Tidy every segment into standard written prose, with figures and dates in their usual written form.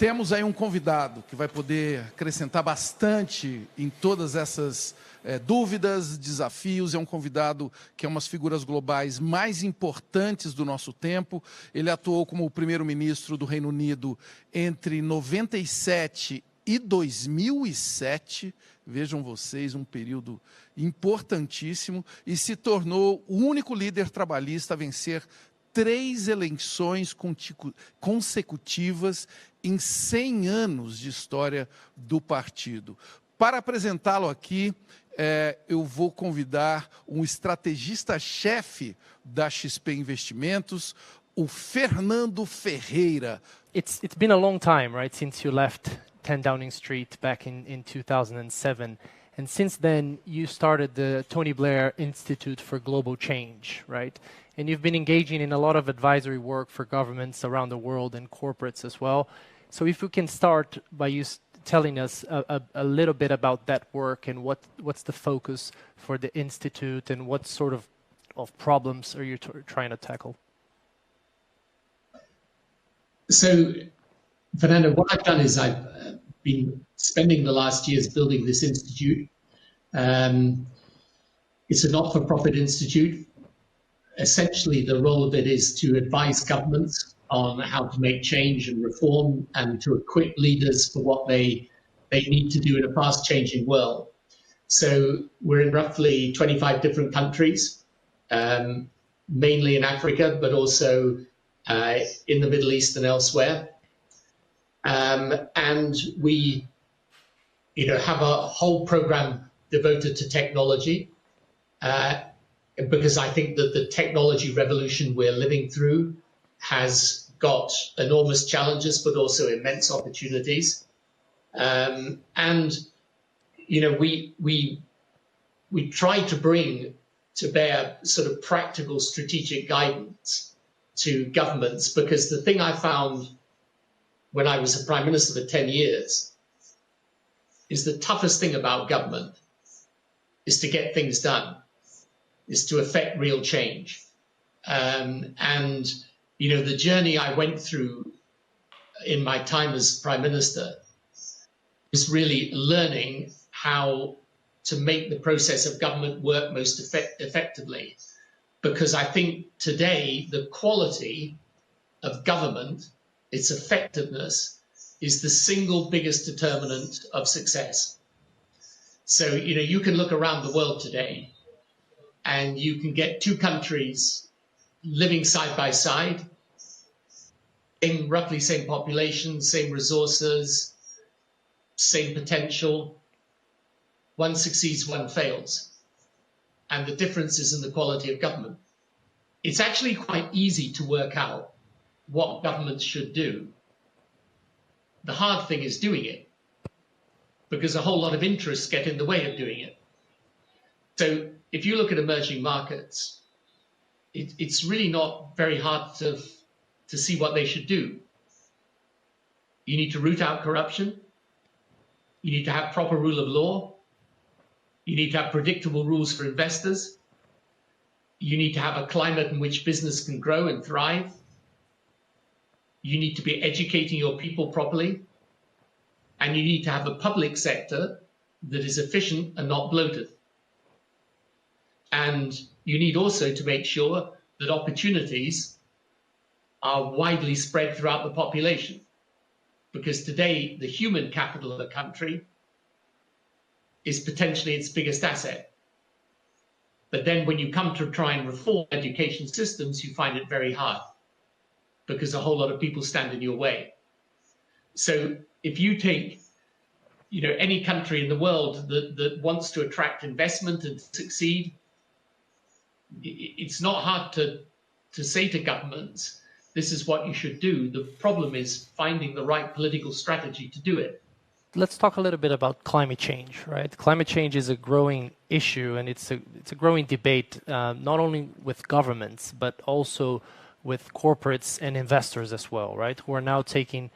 Temos aí um convidado que vai poder acrescentar bastante em todas essas dúvidas, desafios. É um convidado que é uma das figuras globais mais importantes do nosso tempo. Ele atuou como o primeiro-ministro do Reino Unido entre 97 e 2007. Vejam vocês, um período importantíssimo. E se tornou o único líder trabalhista a vencer 3 eleições consecutivas em 100 anos de história do partido. Para apresentá-lo aqui, eu vou convidar um estrategista-chefe da XP Investimentos, o Fernando Ferreira. It's been a long time, right, since you left 10 Downing Street back in 2007. And since then, you started the Tony Blair Institute for Global Change, right? And you've been engaging in a lot of advisory work for governments around the world and corporates as well. So if we can start by you telling us a little bit about that work and what's the focus for the Institute and what sort of problems are you trying to tackle? So, Fernando, what I've done is I've been spending the last years building this institute. It's a not-for-profit institute. Essentially, the role of it is to advise governments on how to make change and reform and to equip leaders for what they need to do in a fast-changing world. So we're in roughly 25 different countries, mainly in Africa, but also in the Middle East and elsewhere. And we have a whole program devoted to technology, because I think that the technology revolution we're living through has got enormous challenges, but also immense opportunities. And we try to bring to bear sort of practical strategic guidance to governments, because the thing I found when I was a prime minister for 10 years is the toughest thing about government is to get things done, is to affect real change. The journey I went through in my time as Prime Minister is really learning how to make the process of government work most effectively. Because I think today the quality of government, its effectiveness, is the single biggest determinant of success. So, you can look around the world today and you can get 2 countries living side by side, roughly same population, same resources, same potential. One succeeds, one fails. And the difference is in the quality of government. It's actually quite easy to work out what governments should do. The hard thing is doing it, because a whole lot of interests get in the way of doing it. So if you look at emerging markets, it's really not very hard to see what they should do. You need to root out corruption. You need to have proper rule of law. You need to have predictable rules for investors. You need to have a climate in which business can grow and thrive. You need to be educating your people properly. And you need to have a public sector that is efficient and not bloated. And you need also to make sure that opportunities are widely spread throughout the population. Because today, the human capital of a country is potentially its biggest asset. But then when you come to try and reform education systems, you find it very hard, because a whole lot of people stand in your way. So if you take any country in the world that wants to attract investment and succeed, it's not hard to say to governments, this is what you should do. The problem is finding the right political strategy to do it. Let's talk a little bit about climate change, right? Climate change is a growing issue, and it's a growing debate, not only with governments, but also with corporates and investors as well, right? Who are now taking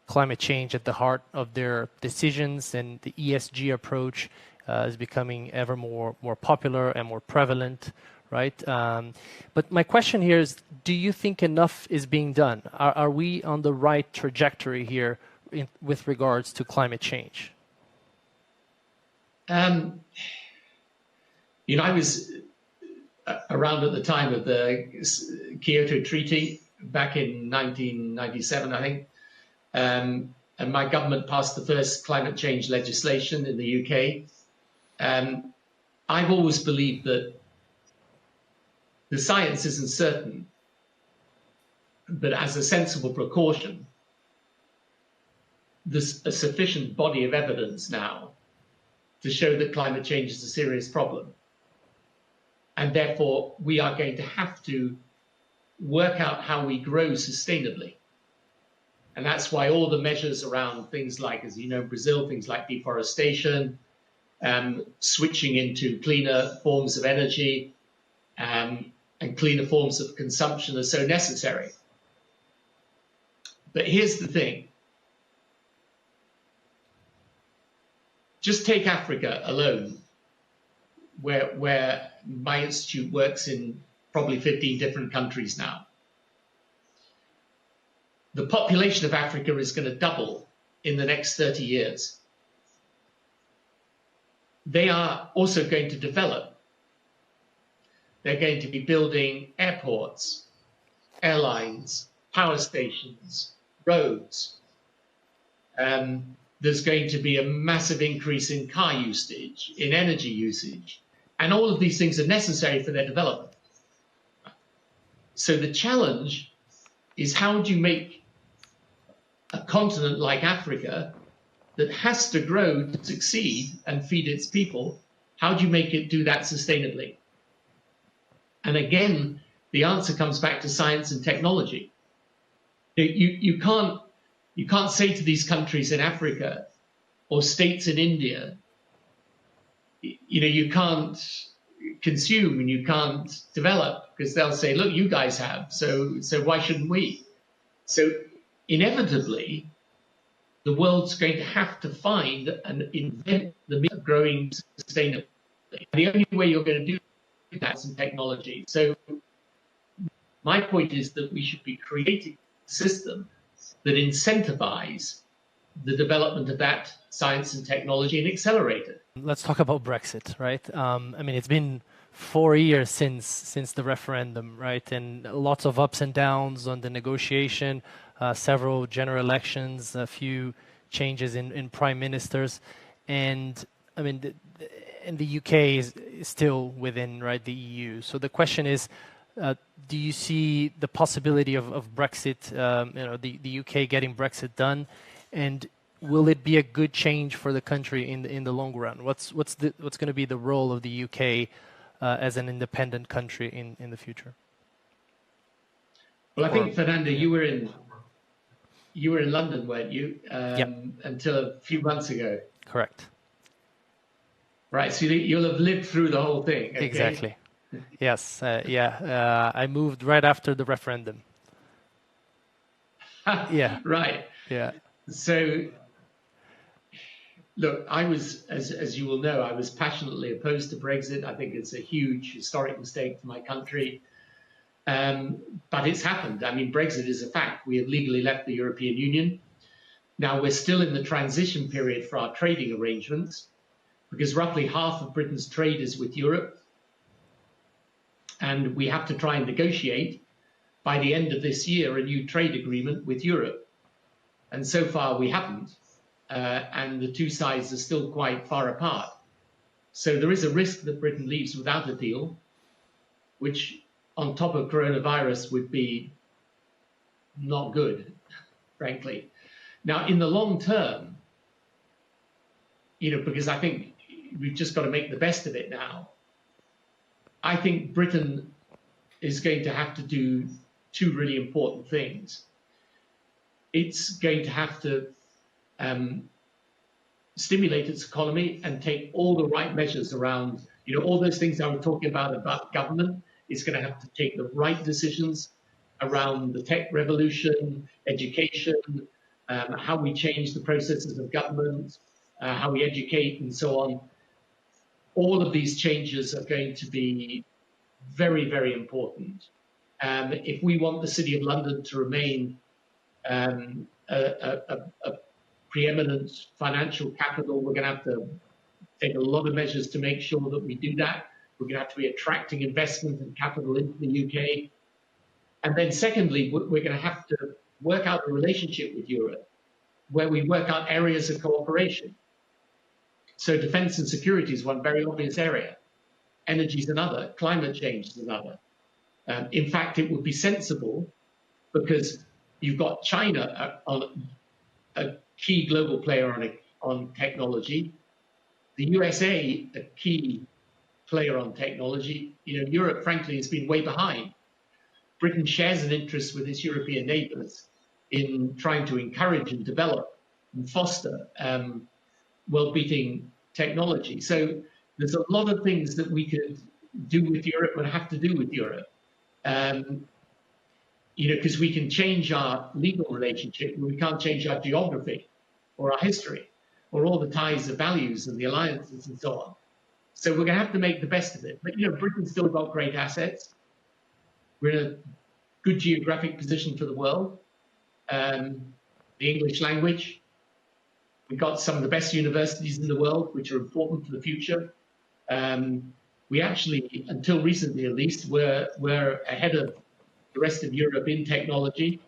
climate change at the heart of their decisions, and the ESG approach is becoming ever more popular and more prevalent, right? But my question here is, do you think enough is being done? Are we on the right trajectory here with regards to climate change? I was around at the time of the Kyoto Treaty back in 1997, I think. And my government passed the first climate change legislation in the UK. I've always believed that the science isn't certain, but as a sensible precaution, there's a sufficient body of evidence now to show that climate change is a serious problem. And therefore, we are going to have to work out how we grow sustainably. And that's why all the measures around things like, as you know, Brazil, things like deforestation, switching into cleaner forms of energy, and cleaner forms of consumption are so necessary. But here's the thing. Just take Africa alone, where my institute works in probably 15 different countries now. The population of Africa is going to double in the next 30 years. They are also going to develop. They're going to be building airports, airlines, power stations, roads. There's going to be a massive increase in car usage, in energy usage, and all of these things are necessary for their development. So the challenge is, how do you make a continent like Africa that has to grow to succeed and feed its people, how do you make it do that sustainably? And again, the answer comes back to science and technology. You can't say to these countries in Africa or states in India, you can't consume and you can't develop, because they'll say, look, you guys have, so why shouldn't we? So inevitably, the world's going to have to find and invent the means of growing sustainably. And the only way you're going to do that is in technology. So my point is that we should be creating a system that incentivize the development of that science and technology and accelerate it. Let's talk about Brexit, right? It's been 4 years since the referendum, right? And lots of ups and downs on the negotiation, several general elections, a few changes in prime ministers, and the UK is still within, right, the EU. So the question is, do you see the possibility of Brexit, the UK getting Brexit done, and will it be a good change for the country in the long run? What's going to be the role of the UK as an independent country in the future? Well, I think, Fernando, you were in London, weren't you? Yep. Until a few months ago. Correct. Right. So you'll have lived through the whole thing. Okay? Exactly. Yes. I moved right after the referendum. Yeah. Right. Yeah. So, look, I was, as you will know, I was passionately opposed to Brexit. I think it's a huge historic mistake for my country. But it's happened. Brexit is a fact. We have legally left the European Union. Now, we're still in the transition period for our trading arrangements, because roughly half of Britain's trade is with Europe. And we have to try and negotiate by the end of this year a new trade agreement with Europe. And so far we haven't. And the two sides are still quite far apart. So there is a risk that Britain leaves without a deal, which on top of coronavirus would be not good, frankly. Now, in the long term, because I think we've just got to make the best of it now, I think Britain is going to have to do two really important things. It's going to have to stimulate its economy and take all the right measures around, all those things I was talking about government. It's going to have to take the right decisions around the tech revolution, education, how we change the processes of government, how we educate, and so on. All of these changes are going to be very, very important. If we want the City of London to remain a preeminent financial capital. We're going to have to take a lot of measures to make sure that we do that. We're going to have to be attracting investment and capital into the UK. And then secondly, we're going to have to work out a relationship with Europe where we work out areas of cooperation. So defense and security is one very obvious area. Energy is another. Climate change is another. In fact, it would be sensible because you've got China, a key global player on technology, the USA, a key player on technology. You know, Europe, frankly, has been way behind. Britain shares an interest with its European neighbours in trying to encourage and develop and foster world-beating technology. So there's a lot of things that we could do with Europe and have to do with Europe. You know, because we can change our legal relationship, but we can't change our geography or our history or all the ties of values and the alliances and so on. So we're going to have to make the best of it. But, you know, Britain's still got great assets. We're in a good geographic position for the world. The English language. We've got some of the best universities in the world, which are important for the future. We actually, until recently at least, we're ahead of the rest of Europe in technology.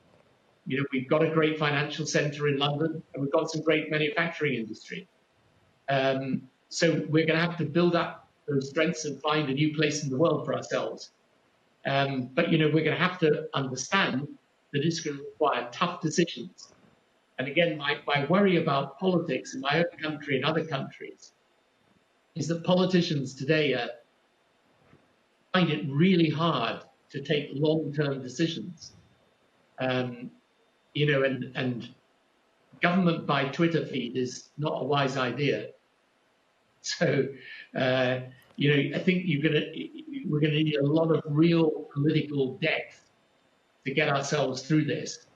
You know, we've got a great financial centre in London, and we've got some great manufacturing industry. So we're going to have to build up those strengths and find a new place in the world for ourselves. But, you know, we're going to have to understand that it's going to require tough decisions. And again, my worry about politics in my own country and other countries is that politicians today find it really hard to take long-term decisions. You know, and government by Twitter feed is not a wise idea. So, you know, I think we're going to need a lot of real political depth to get ourselves through this.